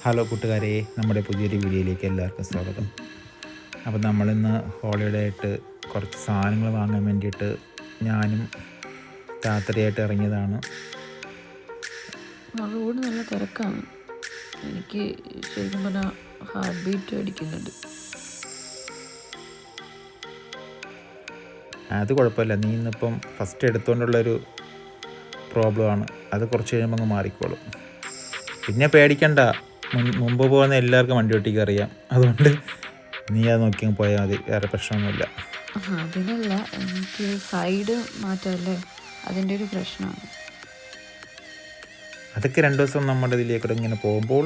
Hello കൂട്ടുകാരെ, നമ്മുടെ പുതിയൊരു വീഡിയോയിലേക്ക് എല്ലാവർക്കും സ്വാഗതം. അപ്പോൾ നമ്മളിന്ന് ഹോളിഡേ ആയിട്ട് കുറച്ച് സാധനങ്ങൾ വാങ്ങാൻ വേണ്ടിയിട്ട് ഞാനും രാത്രിയായിട്ട് ഇറങ്ങിയതാണ്. റോഡ് നല്ല തിരക്കാണ്. എനിക്ക് ശരിക്കും പറഞ്ഞാൽ ഹാർട്ട് ബീറ്റ് അടിക്കുന്നുണ്ട്. അത് കുഴപ്പമില്ല, നീ ഇന്നിപ്പം ഫസ്റ്റ് എടുത്തുകൊണ്ടുള്ളൊരു പ്രോബ്ലമാണ്. അത് കുറച്ച് കഴിയുമ്പോൾ അങ്ങ് മാറിക്കോളും. പിന്നെ പേടിക്കണ്ട, മുമ്പ് പോകുന്ന എല്ലാവർക്കും വണ്ടി ഓട്ടിക്കാൻ അറിയാം. അതുകൊണ്ട് നീ അത് നോക്കി പോയാൽ മതി, വേറെ പ്രശ്നമൊന്നുമില്ല. അതിനല്ല, എനിക്ക് സൈഡ് മാറ്റമല്ലേ, അതിൻ്റെ ഒരു പ്രശ്നമാണ്. അതൊക്കെ 2 ദിവസം നമ്മുടെ ഇതിലേക്കൂടെ ഇങ്ങനെ പോകുമ്പോൾ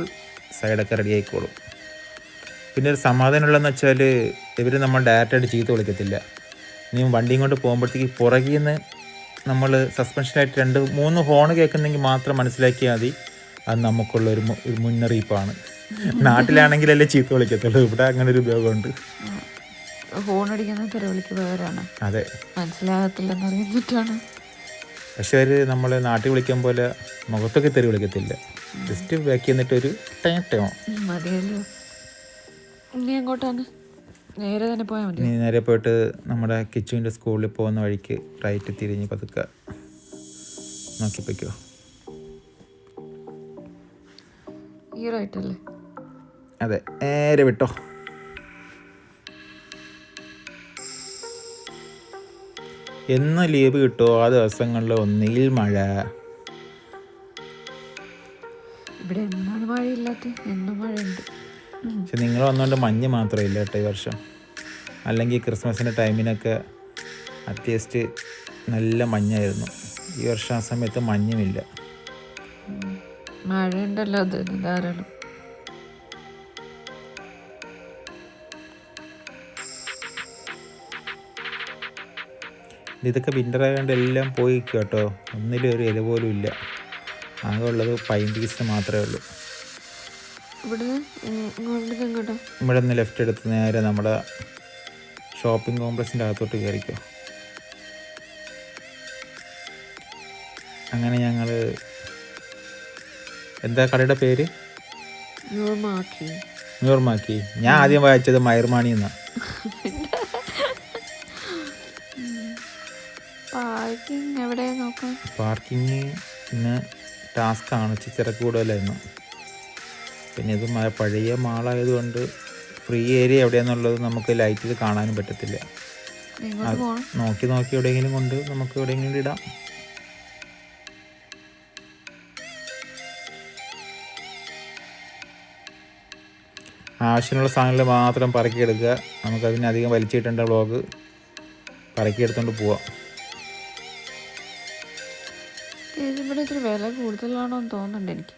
സൈഡൊക്കെ റെഡി ആയിക്കോളും. പിന്നെ ഒരു സമാധാനമുള്ളതെന്ന് വെച്ചാൽ ഇവർ നമ്മൾ ഡയറക്റ്റായിട്ട് ചീത്ത വിളിക്കത്തില്ല. നീ വണ്ടിയും കൊണ്ട് പോകുമ്പോഴത്തേക്ക് പുറകിൽ നിന്ന് നമ്മൾ സസ്പെൻഷനായിട്ട് 2-3 ഹോൺ കേൾക്കുന്നെങ്കിൽ മാത്രം മനസ്സിലാക്കിയാൽ മതി, അത് നമുക്കുള്ളൊരു മുന്നറിയിപ്പാണ്. നാട്ടിലാണെങ്കിലല്ലേ ചീത്ത വിളിക്കത്തുള്ളൂ, ഇവിടെ അങ്ങനെ ഒരു ഉപയോഗമുണ്ട്. ഹോൺ അടിക്കുന്ന തെരുവിളിക്ക് വേറാണ്, അതെ, മനസ്സിലാകത്തില്ലെന്ന് അറിഞ്ഞിട്ടാണ്. പക്ഷെ അവർ നമ്മൾ നാട്ടിൽ വിളിക്കാൻ പോലെ മുഖത്തൊക്കെ തെറി വിളിക്കത്തില്ല, ജസ്റ്റ് ബാക്കി എന്നിട്ടൊരു ടൈം മതിയല്ലോ. നീ എങ്ങോട്ടാണ്? നേരെ തന്നെ പോയാൽ മതി. നീ നേരെ പോയിട്ട് നമ്മുടെ കിച്ചുവിൻ്റെ സ്കൂളിൽ പോകുന്ന വഴിക്ക് റൈറ്റ് തിരിഞ്ഞ് പതുക്കെ നോക്കിപ്പോയിക്കോ. ഈ റൈറ്റല്ലേ? അതെ, നേരെ വിട്ടോ. എന്ന് ലീവ് കിട്ടുമോ ആ ദിവസങ്ങളിൽ ഒന്നിൽ മഴ. ഇവിടെ എന്നാണ് മഴയില്ലാത്ത? എന്നും മഴയുണ്ട്. പക്ഷെ നിങ്ങൾ വന്നുകൊണ്ട് മഞ്ഞ് മാത്രമില്ല കേട്ടോ ഈ വർഷം. അല്ലെങ്കിൽ ക്രിസ്മസിൻ്റെ ടൈമിനൊക്കെ അറ്റ്ലീസ്റ്റ് നല്ല മഞ്ഞായിരുന്നു. ഈ വർഷം ആ സമയത്ത് മഞ്ഞുമില്ല. മഴയുണ്ടല്ലോ, അത് ധാരാളം. ഇതൊക്കെ വിൻ്റർ ആയതുകൊണ്ട് എല്ലാം പോയി കേട്ടോ, ഒന്നിലും ഒരു ഇല പോലും ഇല്ല. ആകെ ഉള്ളത് പൈൻ പീസ് മാത്രമേ ഉള്ളൂ. ഇവിടെ നിന്ന് ലെഫ്റ്റ് എടുത്ത് നേരെ നമ്മുടെ ഷോപ്പിംഗ് കോംപ്ലക്സിൻ്റെ അകത്തോട്ട് കയറിക്കോ. അങ്ങനെ ഞങ്ങൾ, എന്താ കടയുടെ പേര്? ന്യൂർമാക്കി. ഞാൻ ആദ്യം വായിച്ചത് മയർമാണി എന്നാണ്. പാർക്കിങ് ഇന്ന് ടാസ്ക്കാണ്, തിരക്ക് കൂടുതലായിരുന്നു. പിന്നെ ഇത് പഴയ മാളായതുകൊണ്ട് ഫ്രീ ഏരിയ എവിടെയാണെന്നുള്ളത് നമുക്ക് ലൈറ്റിൽ കാണാനും പറ്റത്തില്ല. നോക്കി എവിടെയെങ്കിലും കൊണ്ട് നമുക്ക് എവിടെയെങ്കിലും ഇടാം. ആവശ്യമുള്ള സാധനങ്ങൾ മാത്രം പറക്കിയെടുക്കുക. നമുക്കതിനധികം വലിച്ചിട്ടേണ്ട വ്ളോഗ് പറക്കിയെടുത്തോണ്ട് പോവാം. ഇവിടെ ഇത്തിരി വില കൂടുതലാണോ എന്ന് തോന്നുന്നുണ്ട് എനിക്ക്.